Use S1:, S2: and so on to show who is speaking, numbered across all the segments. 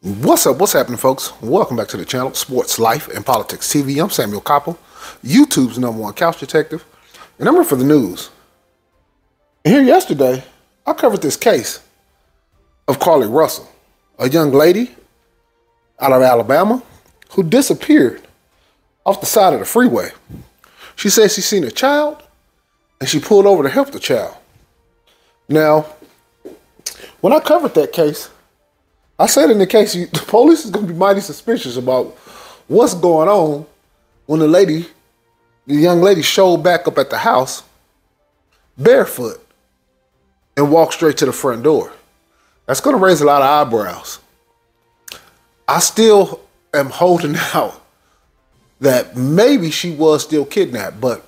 S1: What's up? What's happening, folks? Welcome back to the channel, Sports Life and Politics TV. I'm Samuel Koppel, YouTube's #1 couch detective, and I'm here for the news. And here yesterday, I covered this case of Carly Russell, a young lady out of Alabama who disappeared off the side of the freeway. She said she seen a child, and she pulled over to help the child. Now, when I covered that case, I said in the case, the police is going to be mighty suspicious about what's going on when the young lady showed back up at the house barefoot and walked straight to the front door. That's going to raise a lot of eyebrows. I still am holding out that maybe she was still kidnapped, but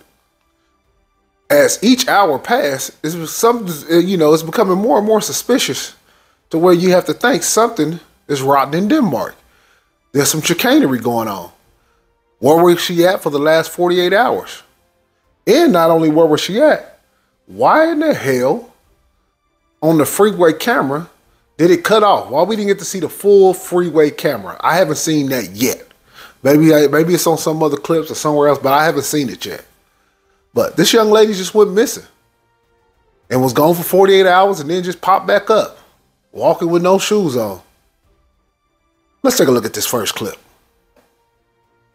S1: as each hour passed, it's becoming more and more suspicious to where you have to think something is rotten in Denmark. There's some chicanery going on. Where was she at for the last 48 hours? And not only where was she at, why in the hell on the freeway camera did it cut off? Why we didn't get to see the full freeway camera? I haven't seen that yet. Maybe it's on some other clips or somewhere else, but I haven't seen it yet. But this young lady just went missing and was gone for 48 hours and then just popped back up, walking with no shoes on. Let's take a look at this first clip.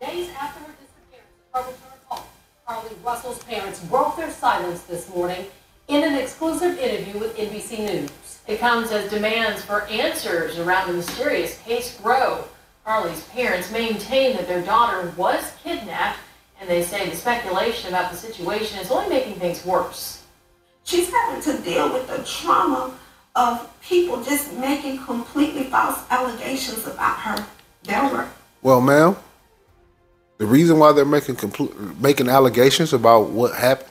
S2: Days after her disappearance, her return home, Carly Russell's parents broke their silence this morning in an exclusive interview with NBC News. It comes as demands for answers around the mysterious case grow. Carly's parents maintain that their daughter was kidnapped, and they say the speculation about the situation is only making things worse.
S3: She's having to deal with the trauma of people just making completely false allegations about her.
S1: Well, ma'am, the reason why they're making allegations about what happened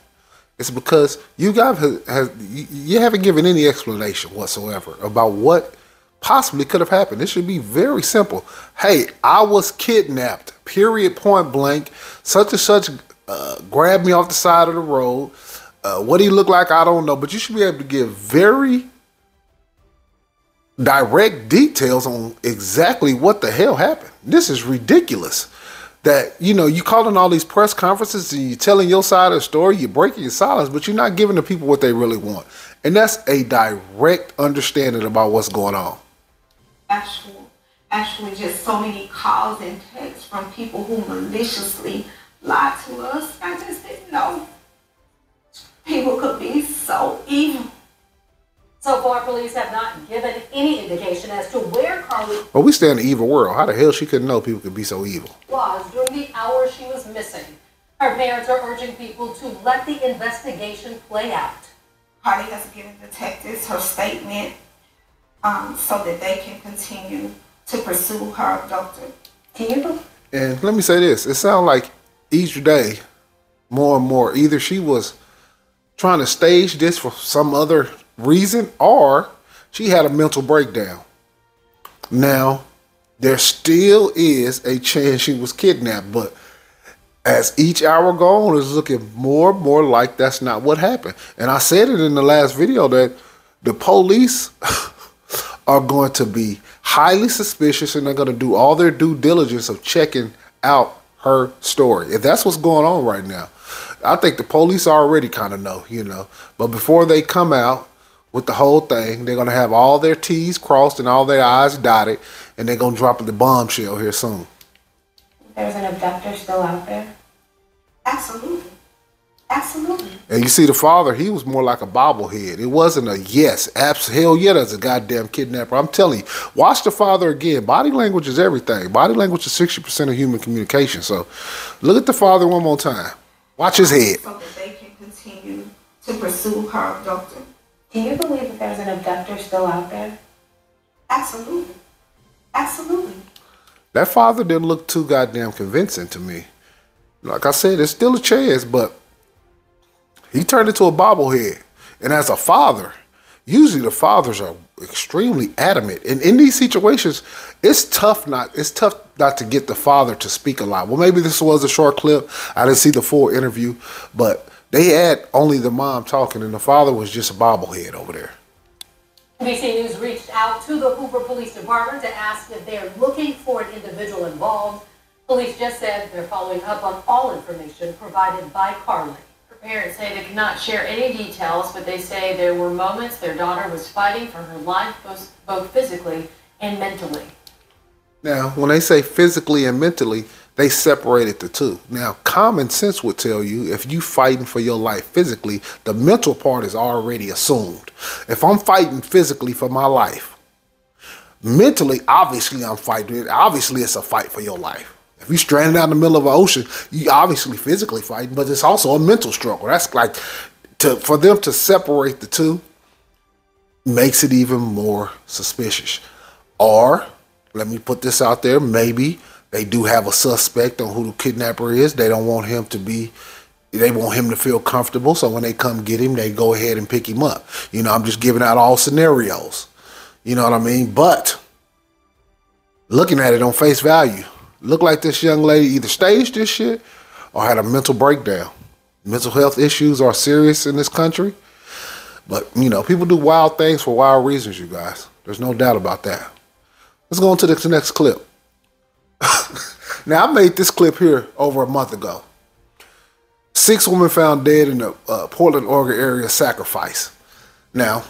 S1: is because you haven't given any explanation whatsoever about what possibly could have happened. It should be very simple. Hey, I was kidnapped, period, point blank. Such and such grabbed me off the side of the road. What he looked like, I don't know. But you should be able to give very direct details on exactly what the hell happened. This is ridiculous. That, you calling all these press conferences and you're telling your side of the story, you're breaking your silence, but you're not giving the people what they really want. And that's a direct understanding about what's going on.
S3: Actually just so many calls and texts from people who maliciously lied to us. I just didn't know people could be so evil.
S2: So far, police have not given any indication as to where Carly
S1: Well, we stay in the evil world. How the hell she couldn't know people could be so evil?
S2: was during the hour she was missing. Her parents are urging people to let the investigation play out.
S3: Carly has given detectives her statement so that they can continue to pursue her abductor.
S1: And let me say this. It sounds like each day, more and more, either she was trying to stage this for some other reason or she had a mental breakdown. Now, there still is a chance she was kidnapped, but as each hour goes on, it's looking more and more like that's not what happened. And I said it in the last video that the police are going to be highly suspicious and they're going to do all their due diligence of checking out her story. If that's what's going on right now, I think the police already kind of know, But before they come out with the whole thing, they're going to have all their T's crossed and all their I's dotted, and they're going to drop the bombshell here soon.
S4: There's an abductor still out there?
S3: Absolutely. Absolutely.
S1: And you see the father, he was more like a bobblehead. It wasn't a yes, hell yeah, there's a goddamn kidnapper. I'm telling you, watch the father again. Body language is everything. Body language is 60% of human communication. So look at the father one more time. Watch his head.
S3: So that they can continue to pursue her abductor.
S4: Do you believe that there's an abductor still out there?
S3: Absolutely. Absolutely.
S1: That father didn't look too goddamn convincing to me. Like I said, there's still a chance, but he turned into a bobblehead. And as a father, usually the fathers are extremely adamant. And in these situations, it's tough not to get the father to speak a lot. Well, maybe this was a short clip. I didn't see the full interview, but they had only the mom talking and the father was just a bobblehead over there.
S2: NBC News reached out to the Hoover Police Department to ask if they are looking for an individual involved. Police just said they're following up on all information provided by Carly.
S5: Her parents say they cannot share any details, but they say there were moments their daughter was fighting for her life, both physically and mentally.
S1: Now, when they say physically and mentally, they separated the two. Now, common sense would tell you if you fighting for your life physically, the mental part is already assumed. If I'm fighting physically for my life, mentally, obviously I'm fighting. Obviously, it's a fight for your life. If you're stranded out in the middle of an ocean, you obviously physically fighting, but it's also a mental struggle. That's like, for them to separate the two makes it even more suspicious. Or, let me put this out there, maybe they do have a suspect on who the kidnapper is. They don't want him to be, they want him to feel comfortable. So when they come get him, they go ahead and pick him up. You know, I'm just giving out all scenarios. You know what I mean? But looking at it on face value, looked like this young lady either staged this shit or had a mental breakdown. Mental health issues are serious in this country. But, you know, people do wild things for wild reasons, you guys. There's no doubt about that. Let's go on to the next clip. Now, I made this clip here over a month ago. 6 women found dead in the Portland, Oregon area sacrifice. Now,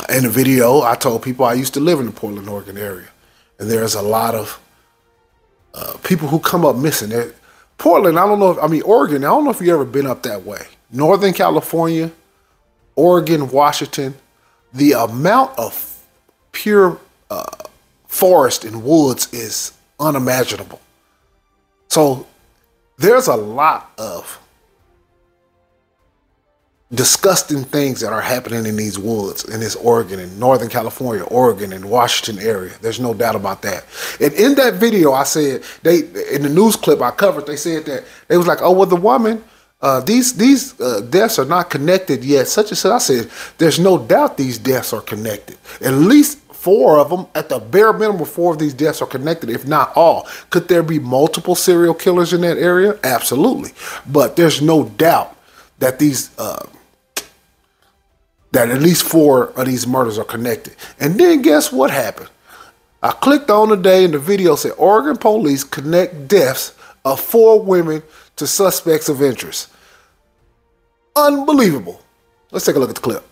S1: in the video, I told people I used to live in the Portland, Oregon area. And there's a lot of people who come up missing. Portland, I don't know, Oregon, I don't know if you've ever been up that way. Northern California, Oregon, Washington, the amount of pure forest and woods is unimaginable. So there's a lot of disgusting things that are happening in these woods, in this Oregon and Northern California, Oregon and Washington area. There's no doubt about that. And in that video, I said, in the news clip I covered, they said that they was like, oh, well, the woman, these deaths are not connected yet, such and such. I said, there's no doubt these deaths are connected. At least 4 of them, at the bare minimum, 4 of these deaths are connected, if not all. Could there be multiple serial killers in that area? Absolutely. But there's no doubt that these, that at least 4 of these murders are connected. And then guess what happened? I clicked on the day and the video said, Oregon police connect deaths of 4 women to suspects of interest. Unbelievable. Let's take a look at the clip.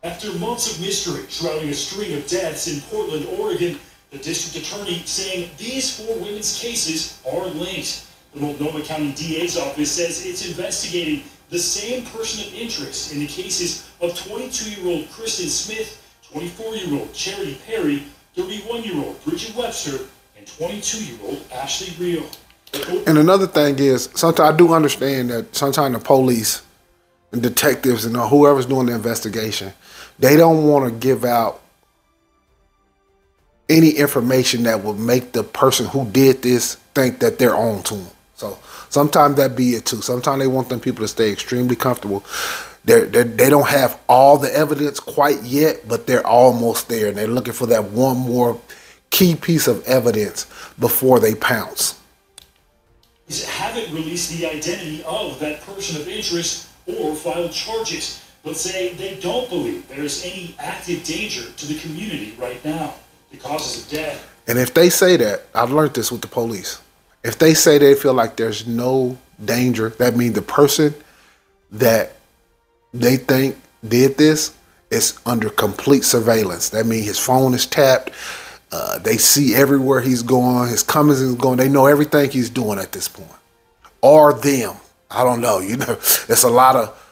S6: After months of mystery shrouding a string of deaths in Portland, Oregon, the district attorney saying these 4 women's cases are linked. The Multnomah County DA's office says it's investigating the same person of interest in the cases of 22-year-old Kristen Smith, 24-year-old Charity Perry, 31-year-old Bridget Webster, and 22-year-old Ashley Reel.
S1: And another thing is, sometimes I do understand that sometimes the police and detectives and whoever's doing the investigation, they don't want to give out any information that will make the person who did this think that they're on to them. So sometimes that be it too. Sometimes they want them people to stay extremely comfortable. They don't have all the evidence quite yet, but they're almost there. And they're looking for that one more key piece of evidence before they pounce.
S6: Haven't released the identity of that person of interest or filed charges, but say they don't believe there's any active danger to the community right now. The causes of death.
S1: And if they say that, I've learned this with the police. If they say they feel like there's no danger, that means the person that they think did this is under complete surveillance. That means his phone is tapped. They see everywhere he's going, his comings and going. They know everything he's doing at this point. Or them. I don't know. You know, there's a lot of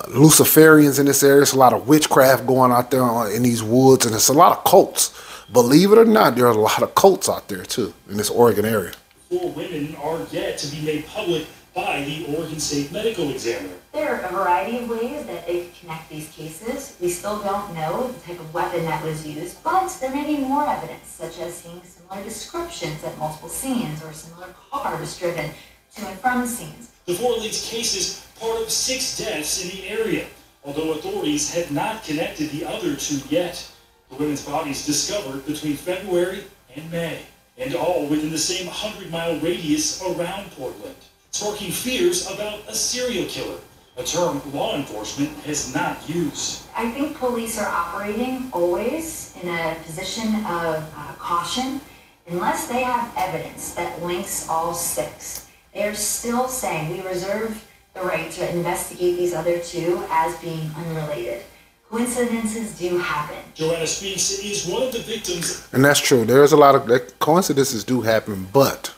S1: Luciferians in this area. There's a lot of witchcraft going out there in these woods, and there's a lot of cults. Believe it or not, there are a lot of cults out there too in this Oregon area.
S6: 4 women are yet to be made public by the Oregon State Medical Examiner.
S7: There are a variety of ways that they connect these cases. We still don't know the type of weapon that was used, but there may be more evidence, such as seeing similar descriptions at multiple scenes or similar cars driven to and from scenes.
S6: The 4 linked cases part of 6 deaths in the area, although authorities have not connected the other 2 yet. The women's bodies discovered between February and May, and all within the same 100-mile radius around Portland, sparking fears about a serial killer. a term law enforcement has not used.
S7: I think police are operating always in a position of caution unless they have evidence that links all six. They're still saying we reserve the right to investigate these other two as being unrelated. Coincidences do happen.
S6: Joanna Speaks is one of the victims.
S1: And that's true. There's a lot of coincidences do happen, but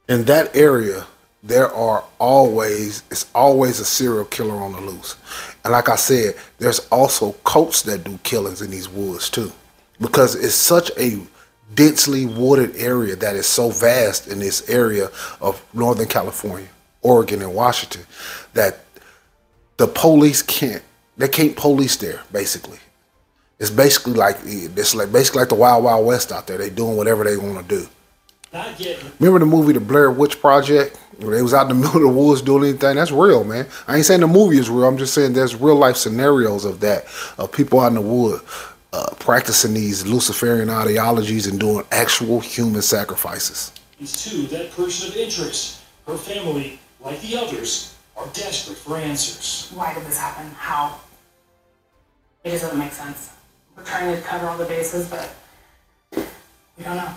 S1: in that area, it's always a serial killer on the loose. And like I said, there's also cults that do killings in these woods too, because it's such a densely wooded area that is so vast in this area of Northern California, Oregon, and Washington that the police can't police there. Basically, it's basically like the Wild Wild West out there. They doing whatever they want to do.
S6: Not yet.
S1: Remember the movie The Blair Witch Project, where they was out in the middle of the woods doing anything? That's real, man. I ain't saying the movie is real. I'm just saying there's real life scenarios of that, of people out in the wood practicing these Luciferian ideologies and doing actual human sacrifices.
S6: It's too that person of interest. Her family, like the others, are desperate for answers.
S8: Why did this happen? How? It just doesn't make sense. We're trying to cover all the bases, but we don't know.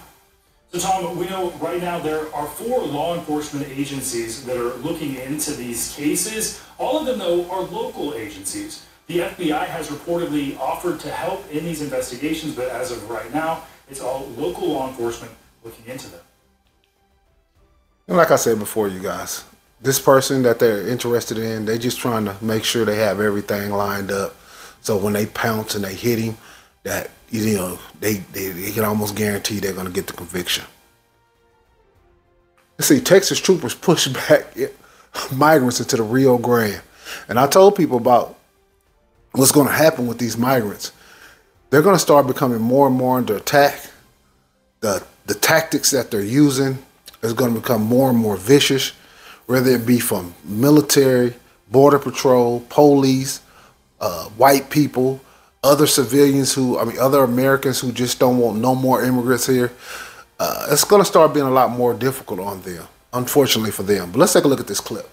S6: So Tom, we know right now there are 4 law enforcement agencies that are looking into these cases. All of them, though, are local agencies. The FBI has reportedly offered to help in these investigations, but as of right now, it's all local law enforcement looking into them.
S1: And like I said before, you guys, this person that they're interested in, they're just trying to make sure they have everything lined up. So when they pounce and they hit him, that, you know, they can almost guarantee they're going to get the conviction. Let's see, Texas troopers push back migrants into the Rio Grande. And I told people about what's going to happen with these migrants. They're going to start becoming more and more under attack. The tactics that they're using is going to become more and more vicious, whether it be from military, border patrol, police, white people, other civilians other Americans who just don't want no more immigrants here. It's going to start being a lot more difficult on them, unfortunately for them. But let's take a look at this clip.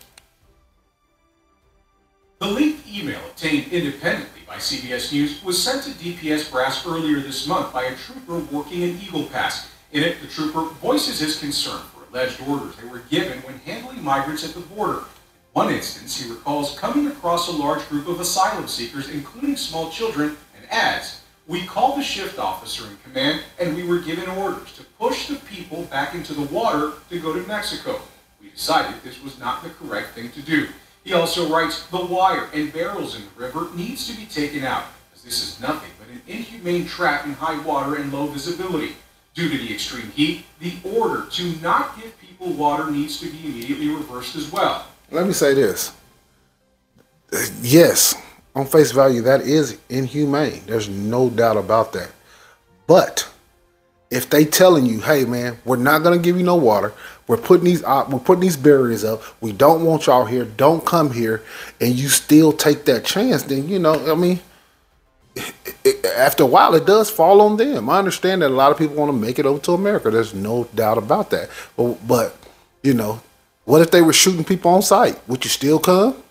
S9: The leaked email obtained independently by CBS News was sent to DPS brass earlier this month by a trooper working in Eagle Pass. In it, the trooper voices his concern for alleged orders they were given when handling migrants at the border. In one instance, he recalls coming across a large group of asylum seekers, including small children, and adds, "We called the shift officer in command, and we were given orders to push the people back into the water to go to Mexico. We decided this was not the correct thing to do." He also writes, "The wire and barrels in the river needs to be taken out, as this is nothing but an inhumane trap in high water and low visibility. Due to the extreme heat, the order to not give people water needs to be immediately reversed as well."
S1: Let me say this. Yes, on face value, that is inhumane. There's no doubt about that. But if they telling you, hey man, we're not gonna give you no water, we're putting these barriers up, we don't want y'all here, don't come here, and you still take that chance, then after a while it does fall on them. I understand that a lot of people want to make it over to America. There's no doubt about that. But what if they were shooting people on sight? Would you still come?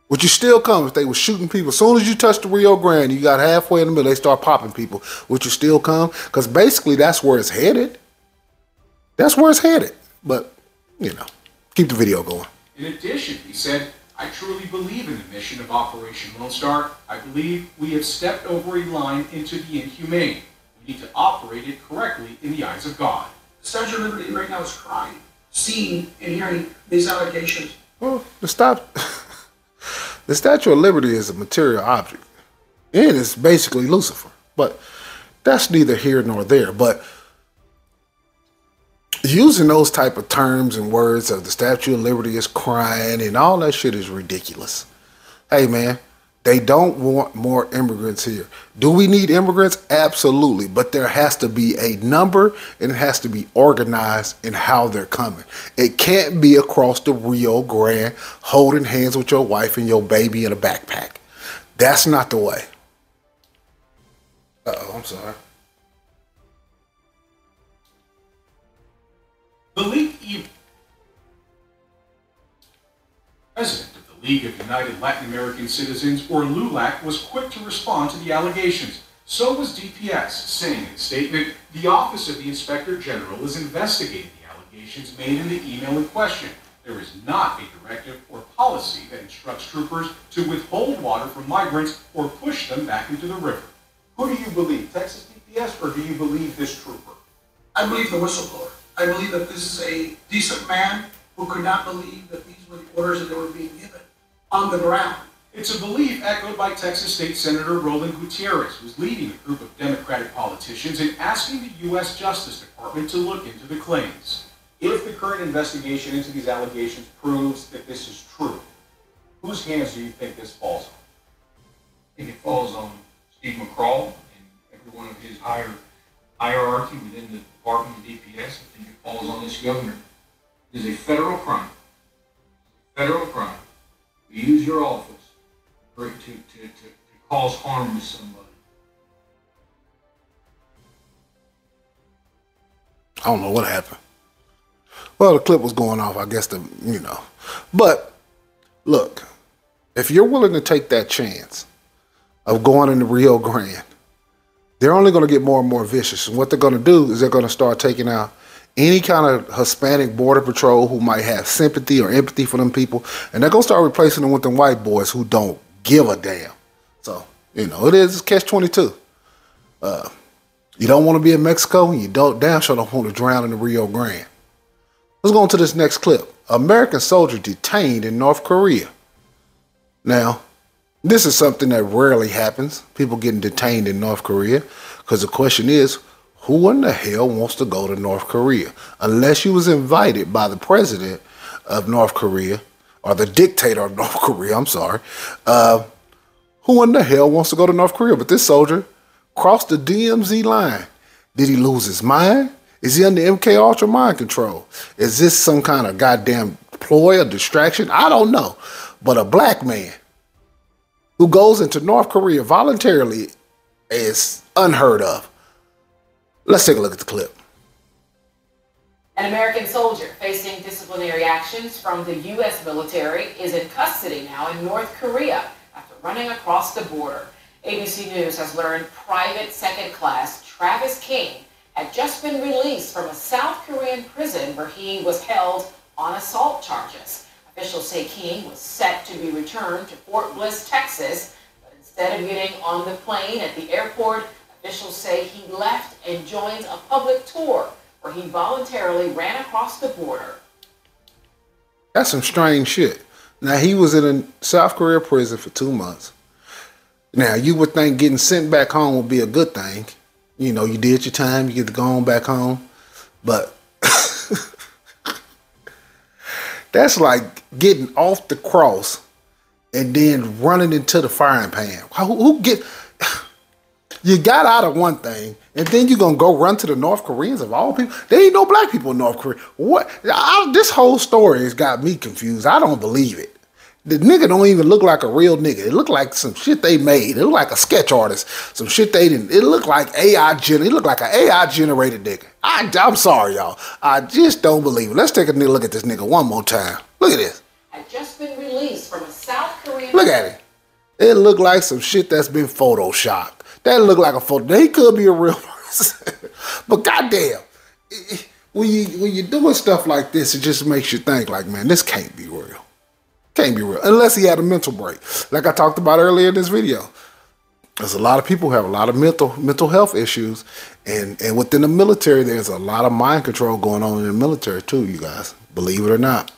S1: Would you still come if they were shooting people? As soon as you touch the Rio Grande, you got halfway in the middle, they start popping people. Would you still come? Because basically that's where it's headed. That's where it's headed. But, keep the video going.
S9: In addition, he said, "I truly believe in the mission of Operation Lone Star. I believe we have stepped over a line into the inhumane. We need to operate it correctly in the eyes of God."
S10: The Statue of Liberty right now is crying, seeing and hearing these allegations.
S1: Well, the Statue of Liberty is a material object. It is basically Lucifer. But that's neither here nor there. But using those type of terms and words of the Statue of Liberty is crying and all that shit is ridiculous. Hey, man, they don't want more immigrants here. Do we need immigrants? Absolutely. But there has to be a number and it has to be organized in how they're coming. It can't be across the Rio Grande holding hands with your wife and your baby in a backpack. That's not the way. Uh-oh, I'm sorry.
S9: The leaked email. The League of United Latin American Citizens, or LULAC, was quick to respond to the allegations. So was DPS, saying in a statement, the Office of the Inspector General is investigating the allegations made in the email in question. There is not a directive or policy that instructs troopers to withhold water from migrants or push them back into the river. Who do you believe, Texas DPS, or do you believe this trooper?
S10: I believe the whistleblower. I believe that this is a decent man who could not believe that these were the orders that they were being given on the ground.
S9: It's a belief echoed by Texas State Senator Roland Gutierrez, who's leading a group of Democratic politicians and asking the U.S. Justice Department to look into the claims. If the current investigation into these allegations proves that this is true, whose hands do you think this falls on?
S11: I think it falls on Steve McCraw and every one of his hierarchy within the Department of DPS. I think it falls on this governor. It is a federal crime. Federal crime. You use your office to cause harm to somebody.
S1: I don't know what happened. Well, the clip was going off, I guess, But, look, if you're willing to take that chance of going into Rio Grande, they're only going to get more and more vicious. And what they're going to do is they're going to start taking out any kind of Hispanic border patrol who might have sympathy or empathy for them people. And they're going to start replacing them with them white boys who don't give a damn. So, it's catch-22. You don't want to be in Mexico, and you damn sure don't want to drown in the Rio Grande. Let's go on to this next clip. American soldier detained in North Korea. Now, this is something that rarely happens, people getting detained in North Korea, because the question is, who in the hell wants to go to North Korea? Unless you was invited by the president of North Korea, or the dictator of North Korea, I'm sorry. Who in the hell wants to go to North Korea? But this soldier crossed the DMZ line. Did he lose his mind? Is he under MK Ultra mind control? Is this some kind of goddamn ploy or distraction? I don't know. But a black man who goes into North Korea voluntarily is unheard of. Let's take a look at the clip.
S5: An American soldier facing disciplinary actions from the U.S. military is in custody now in North Korea after running across the border. ABC News has learned Private Second Class Travis King had just been released from a South Korean prison where he was held on assault charges. Officials say King was set to be returned to Fort Bliss, Texas, but instead of getting on the plane at the airport, officials say he left and joined a public tour where he voluntarily ran across the border.
S1: That's some strange shit. Now, he was in a South Korea prison for 2 months. Now, you would think getting sent back home would be a good thing. You did your time, you get to go on back home. But that's like getting off the cross and then running into the frying pan. You got out of one thing, and then you're going to go run to the North Koreans of all people? There ain't no black people in North Korea. What? This whole story has got me confused. I don't believe it. The nigga don't even look like a real nigga. It looked like some shit they made. It looked like a sketch artist. Some shit they didn't. It looked like it looked like an AI generated nigga. I'm sorry, y'all. I just don't believe it. Let's take a look at this nigga one more time. Look at this.
S5: Had just been released from a South Korean.
S1: Look at it. It looked like some shit that's been photoshopped. That looked like a photo. They could be a real person. But goddamn, when you're doing stuff like this, it just makes you think like, man, this can't be real. Can't be real. Unless he had a mental break. Like I talked about earlier in this video. There's a lot of people who have a lot of mental health issues. And within the military, there's a lot of mind control going on in the military too, you guys. Believe it or not.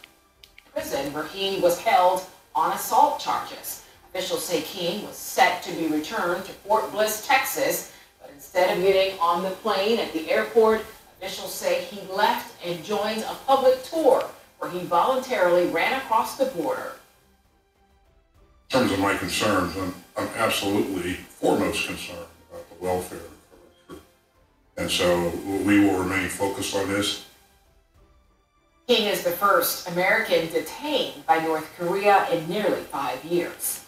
S5: Prison where he was held on assault charges. Officials say King was set to be returned to Fort Bliss, Texas, but instead of getting on the plane at the airport, officials say he left and joined a public tour where he voluntarily ran across the border.
S12: In terms of my concerns, I'm absolutely foremost concerned about the welfare of our troops. And so we will remain focused on this.
S5: King is the first American detained by North Korea in nearly 5 years.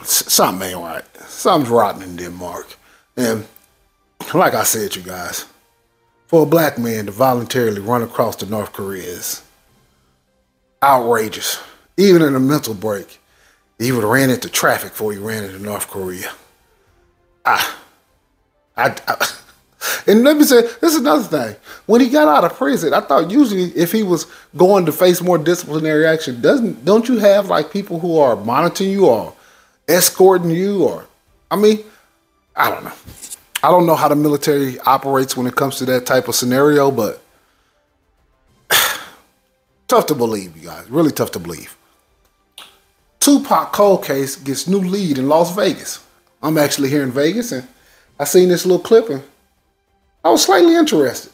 S1: Something ain't right. Something's rotten in Denmark. And like I said, you guys, for a black man to voluntarily run across to North Korea is outrageous. even in a mental break, he would have ran into traffic before he ran into North Korea. And let me say, this is another thing. When he got out of prison, I thought usually if he was going to face more disciplinary action, don't you have like people who are monitoring you or escorting you, or I mean, I don't know. I don't know how the military operates when it comes to that type of scenario, but tough to believe, you guys. Really tough to believe. Tupac cold case gets new lead in Las Vegas. I'm actually here in Vegas, and I seen this little clip, and I was slightly interested.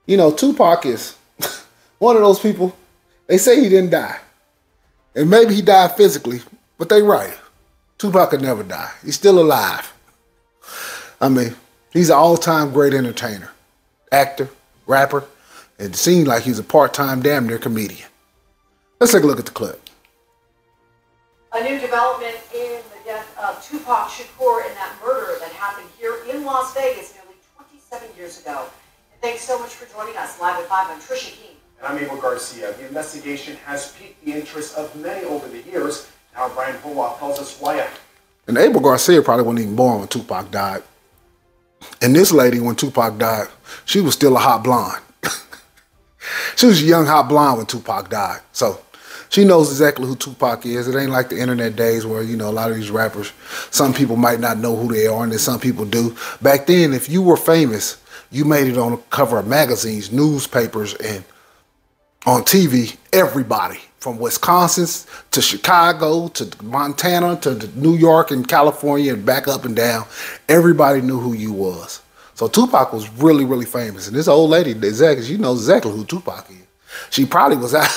S1: You know, Tupac is one of those people, they say he didn't die. And maybe he died physically, but they right. Tupac could never die. He's still alive. I mean, he's an all-time great entertainer, actor, rapper, and it seemed like he's a part-time damn near comedian. Let's take a look at the clip.
S2: A new development in the death of Tupac Shakur and that murder that happened here in Las Vegas nearly 27 years ago. And thanks so much for joining us live at 5. I'm Trisha King.
S13: And I'm Abel Garcia. The investigation has piqued the interest of many over the years. Now Brian Howat tells us why.
S1: And Abel Garcia probably wasn't even born when Tupac died. And this lady, when Tupac died, she was still a hot blonde. She was a young hot blonde when Tupac died. So she knows exactly who Tupac is. It ain't like the internet days where, you know, a lot of these rappers, some people might not know who they are, and then some people do. Back then, if you were famous, you made it on the cover of magazines, newspapers, and on TV, everybody from Wisconsin to Chicago to Montana to New York and California and back up and down, everybody knew who you was. So Tupac was really, really famous. And this old lady, exactly, she knows exactly who Tupac is. She probably was out,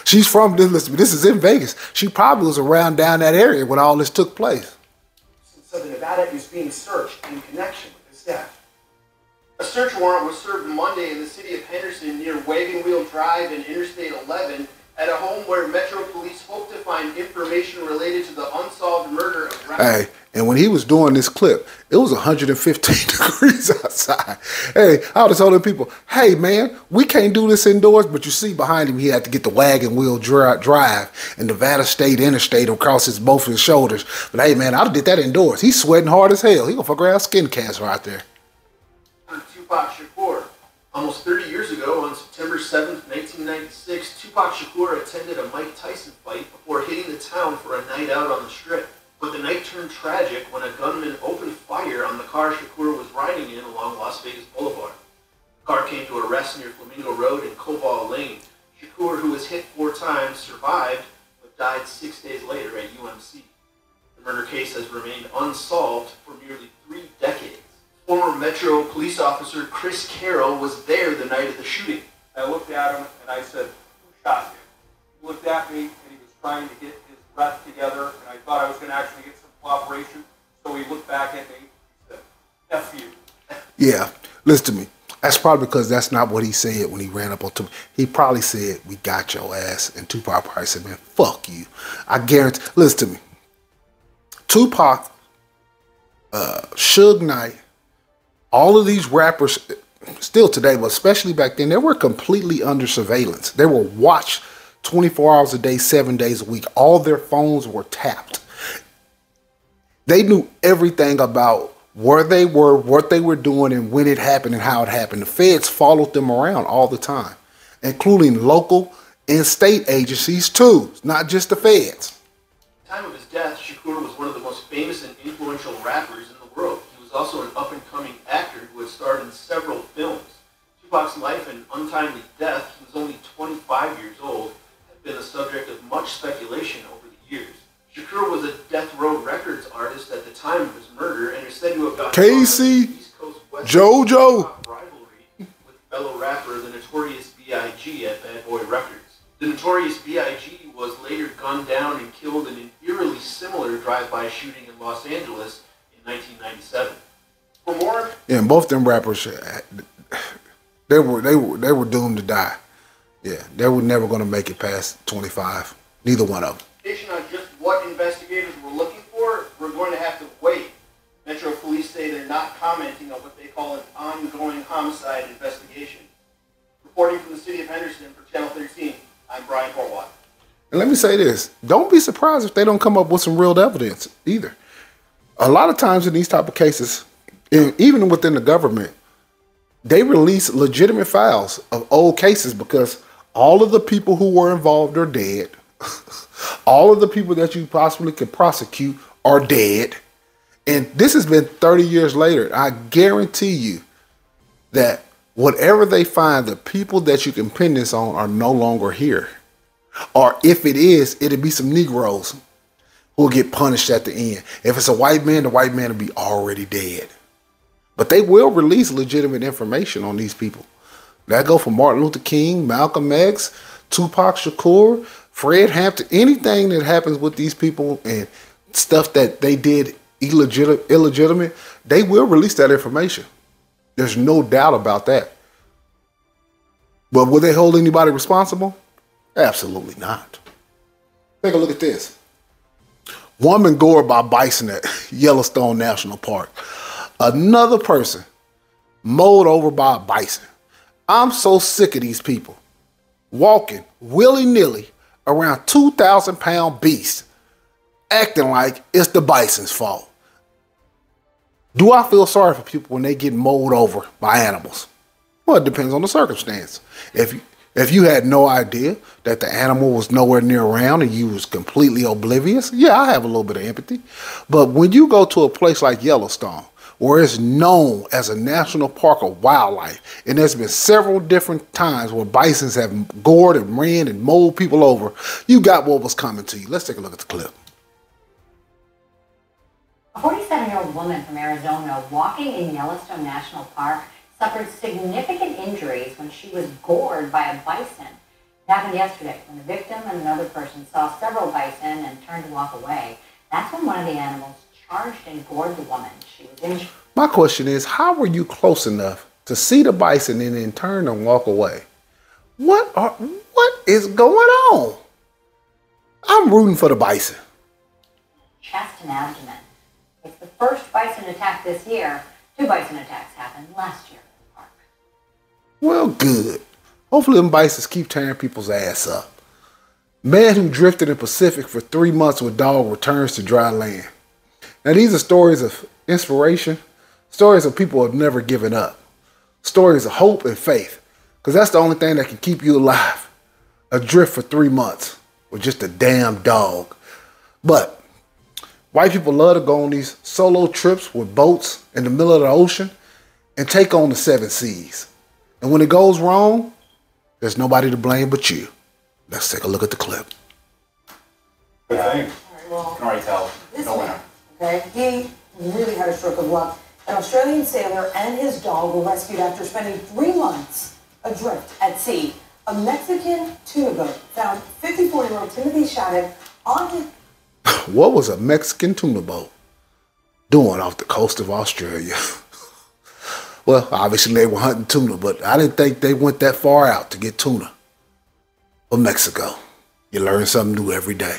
S1: she's from, listen, this is in Vegas. She probably was around down that area when all this took place.
S13: Southern Nevada is being searched in connection with this death. A search warrant was served Monday in the city of Henderson near Wagon Wheel Drive and Interstate 11 at a home where Metro Police hope to find information related to the unsolved murder of
S1: Hey, and when he was doing this clip, it was 115 degrees outside. Hey, I was telling people, hey man, we can't do this indoors, but you see behind him, he had to get the Wagon Wheel Drive and Nevada State Interstate across both his shoulders. But hey man, I did that indoors. He's sweating hard as hell. He gonna fuck around skin cancer out there.
S13: Tupac Shakur. Almost 30 years ago, on September 7th, 1996, Tupac Shakur attended a Mike Tyson fight before hitting the town for a night out on the Strip. But the night turned tragic when a gunman opened fire on the car Shakur was riding in along Las Vegas Boulevard. The car came to a rest near Flamingo Road and Cobalt Lane. Shakur, who was hit 4 times, survived, but died 6 days later at UMC. The murder case has remained unsolved for nearly 3 decades. Former Metro police officer Chris Carroll was there the night of the shooting.
S14: I looked at him and I said, who shot him? He looked at me and he was trying to get his breath together, and I thought I was going to actually get some cooperation. So he looked back at me and said, F you.
S1: Yeah, listen to me. That's probably because that's not what he said when he ran up on Tupac. He probably said, we got your ass. And Tupac probably said, man, fuck you. I guarantee. Listen to me. Tupac, Suge Knight, all of these rappers, still today, but especially back then, they were completely under surveillance. They were watched 24 hours a day, 7 days a week. All their phones were tapped. They knew everything about where they were, what they were doing, and when it happened and how it happened. The feds followed them around all the time, including local and state agencies too, not just the feds.
S13: At the time of his death, Shakur was one of the most famous and influential rappers in the world. He was also an up-and-coming actor who had starred in several films. Tupac's life and untimely death, he was only 25 years old, had been the subject of much speculation over the years. Shakur was a Death Row Records artist at the time of his murder and is said to have gotten
S1: Casey, JoJo
S13: rivalry with fellow rapper the Notorious B.I.G. at Bad Boy Records. The Notorious B.I.G. was later gunned down and killed in an eerily similar drive-by shooting in Los Angeles in 1997. For more,
S1: yeah, and both them rappers, they were doomed to die. Yeah, they were never going to make it past 25. Neither one of them.
S13: On just what investigators were looking for, we're going to have to wait. Metro Police say they're not commenting on what they call an ongoing homicide investigation. Reporting from the city of Henderson for Channel 13, I'm Brian Howat.
S1: And let me say this, don't be surprised if they don't come up with some real evidence either. A lot of times in these type of cases, even within the government, they release legitimate files of old cases because all of the people who were involved are dead. All of the people that you possibly could prosecute are dead. And this has been 30 years later. I guarantee you that whatever they find, the people that you can pin this on are no longer here. Or if it is, it'll be some Negroes who will get punished at the end. If it's a white man, the white man will be already dead. But they will release legitimate information on these people. That go from Martin Luther King, Malcolm X, Tupac Shakur, Fred Hampton, anything that happens with these people and stuff that they did illegitimate, they will release that information. There's no doubt about that. But will they hold anybody responsible? Absolutely not. Take a look at this. Woman gored by bison at Yellowstone National Park. Another person mowed over by a bison. I'm so sick of these people walking willy-nilly around 2,000-pound beasts, acting like it's the bison's fault. Do I feel sorry for people when they get mowed over by animals? Well, it depends on the circumstance. If you had no idea that the animal was nowhere near around and you was completely oblivious, yeah, I have a little bit of empathy. But when you go to a place like Yellowstone, where it's known as a national park of wildlife, and there's been several different times where bisons have gored and ran and mowed people over, you got what was coming to you. Let's take a look at the clip.
S15: A 47-year-old woman from Arizona walking in Yellowstone National Park suffered significant injuries when she was gored by a bison. It happened yesterday when the victim and another person saw several bison and turned to walk away. That's when one of the animals charged and gored the woman. She was injured.
S1: My question is, how were you close enough to see the bison and then turn and walk away? What is going on? I'm rooting for the bison.
S15: Chest and abdomen. It's the first bison attack this year. 2 bison attacks happened last year in the park.
S1: Well, good. Hopefully them bisons keep tearing people's ass up. Man who drifted in the Pacific for 3 months with dog returns to dry land. Now these are stories of inspiration, stories of people who have never given up, stories of hope and faith, because that's the only thing that can keep you alive. Adrift for 3 months with just a damn dog. But white people love to go on these solo trips with boats in the middle of the ocean and take on the 7 seas. And when it goes wrong, there's nobody to blame but you. Let's take a look at the clip.
S16: Good thing.
S17: Well,
S16: Can already tell. No winner.
S17: okay, he really had a stroke of luck. An Australian sailor and his dog were rescued after spending 3 months adrift at sea. A Mexican tuna boat found 54-year-old Timothy Shattuck on his...
S1: What was a Mexican tuna boat doing off the coast of Australia? Well, obviously they were hunting tuna, but I didn't think they went that far out to get tuna. But Mexico, you learn something new every day.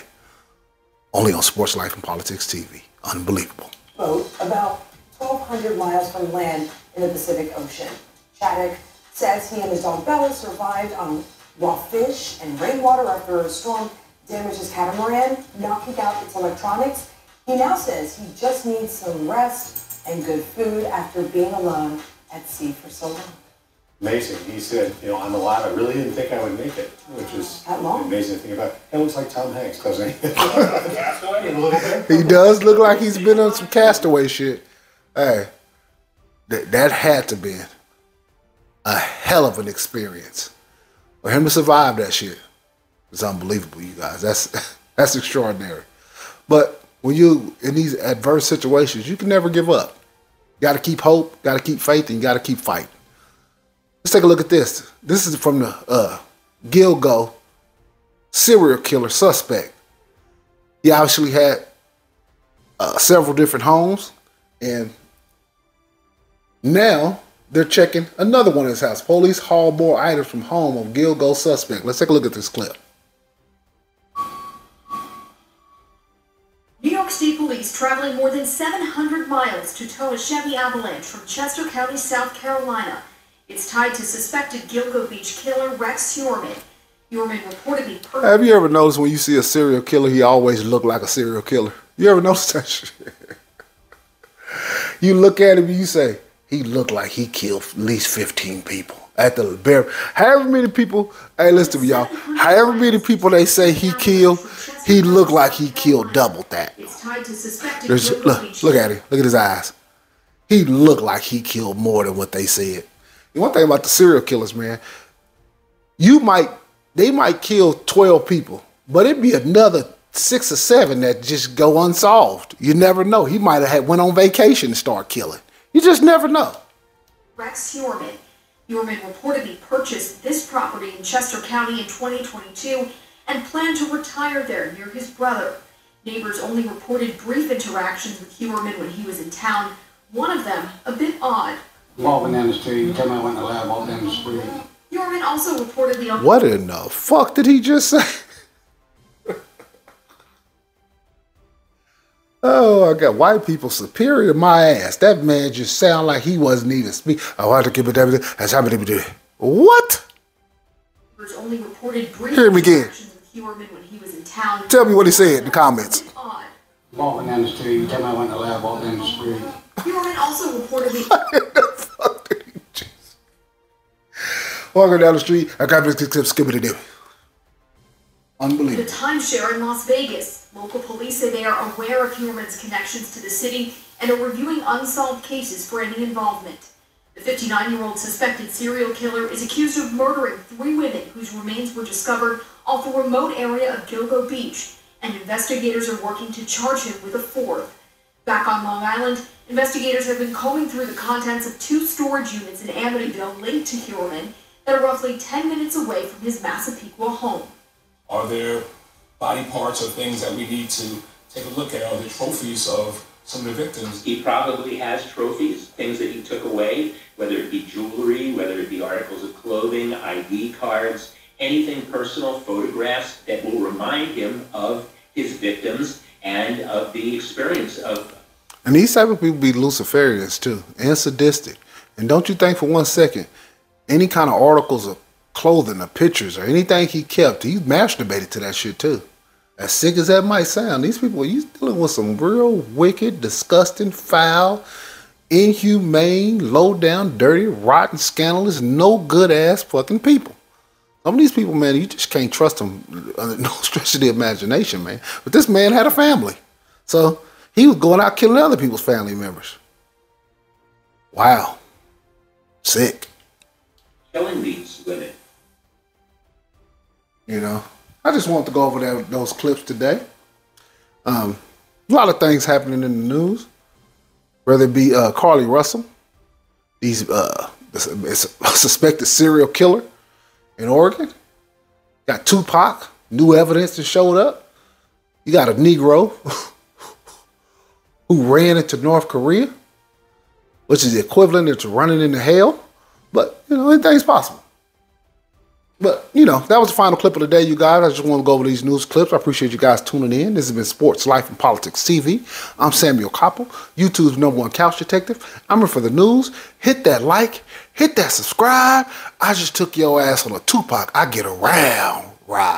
S1: Only on Sports Life and Politics TV. Unbelievable.
S17: Boat about 1,200 miles from land in the Pacific Ocean. Shattuck says he and his dog Bella survived on raw fish and rainwater after a storm damaged his catamaran, knocking out its electronics. He now says he just needs some rest and good food after being alone at sea for so long.
S16: Amazing. He said, I'm alive. I really didn't think I would make it, which is the amazing thing about it. It looks like Tom Hanks, doesn't he? Castaway a little bit.
S1: He does look like he's been on some Castaway shit. Hey, that had to be a hell of an experience. For him to survive that shit, it's unbelievable, you guys. That's extraordinary. But when you in these adverse situations, you can never give up. You got to keep hope, got to keep faith, and you got to keep fighting. Let's take a look at this. This is from the Gilgo serial killer suspect. He obviously had several different homes, and now they're checking another one in his house. Police haul more items from home of Gilgo suspect. Let's take a look at this clip.
S18: New York State Police traveling more than 700 miles to tow a Chevy Avalanche from Chester County, South Carolina. It's tied to suspected Gilgo Beach killer Rex Hjorman. Huerman reportedly purchased.
S1: Have you ever noticed when you see a serial killer, he always look like a serial killer? You ever notice that shit? You look at him and you say, he looked like he killed at least 15 people. At the bare, however many people, hey, listen to me, y'all. However many people they say he killed, he looked like he killed double that.
S18: It's tied to suspected
S1: Look at him. Look at his eyes. He looked like he killed more than what they said. And one thing about the serial killers, man, they might kill 12 people, but it'd be another 6 or 7 that just go unsolved. You never know. He might have went on vacation and start killing. You just never know.
S18: Rex Huerman. Huerman reportedly purchased this property in Chester County in 2022 and planned to retire there near his brother. Neighbors only reported brief interactions with Huerman when he was in town, one of them a bit odd.
S19: Walking down the street, tell me I went to the lab, walk down the street.
S18: Huerman also reportedly...
S1: What in the fuck did he just say? Oh, I got white people superior to my ass. That man just sound like he wasn't even speak. I want to give it everything. That's how many do. What?
S18: Only reported brief
S1: Hear him again.
S18: interactions with Huerman when he was in town.
S1: Tell me what he said in the comments.
S19: Walking down the street, tell me I went to the lab, walk down the street.
S18: Huerman also reportedly...
S1: Walking down the street, I got this skibbity dip. Unbelievable.
S18: The timeshare in Las Vegas. Local police say they are aware of Huerman's connections to the city and are reviewing unsolved cases for any involvement. The 59-year-old suspected serial killer is accused of murdering 3 women whose remains were discovered off the remote area of Gilgo Beach, and investigators are working to charge him with a 4th. Back on Long Island, investigators have been combing through the contents of 2 storage units in Amityville linked to Huerman that are roughly 10 minutes away from his Massapequa home.
S20: Are there body parts or things that we need to take a look at? Are there trophies of some of the victims?
S21: He probably has trophies, things that he took away, whether it be jewelry, whether it be articles of clothing, ID cards, anything personal, photographs that will remind him of his victims and of the experience of.
S1: And these type of people be Luciferians too, and sadistic. And don't you think for one second, any kind of articles of clothing or pictures or anything he kept, he masturbated to that shit too. As sick as that might sound, these people, he's dealing with some real wicked, disgusting, foul, inhumane, low down, dirty, rotten, scandalous, no good ass fucking people. Some of these people, man, you just can't trust them under no stretch of the imagination, man. But this man had a family. So he was going out killing other people's family members. Wow. Sick.
S21: Killing these women.
S1: You know, I just wanted to go over those clips today. A lot of things happening in the news, whether it be Carly Russell, it's a suspected serial killer in Oregon. Got Tupac, new evidence that showed up. You got a Negro who ran into North Korea, which is the equivalent to running into hell. But, you know, anything's possible. But, you know, that was the final clip of the day, you guys. I just want to go over these news clips. I appreciate you guys tuning in. This has been Sports, Life, and Politics TV. I'm Samuel Koppel, YouTube's #1 couch detective. I'm here for the news. Hit that like. Hit that subscribe. I just took your ass on a Tupac. I get around, right?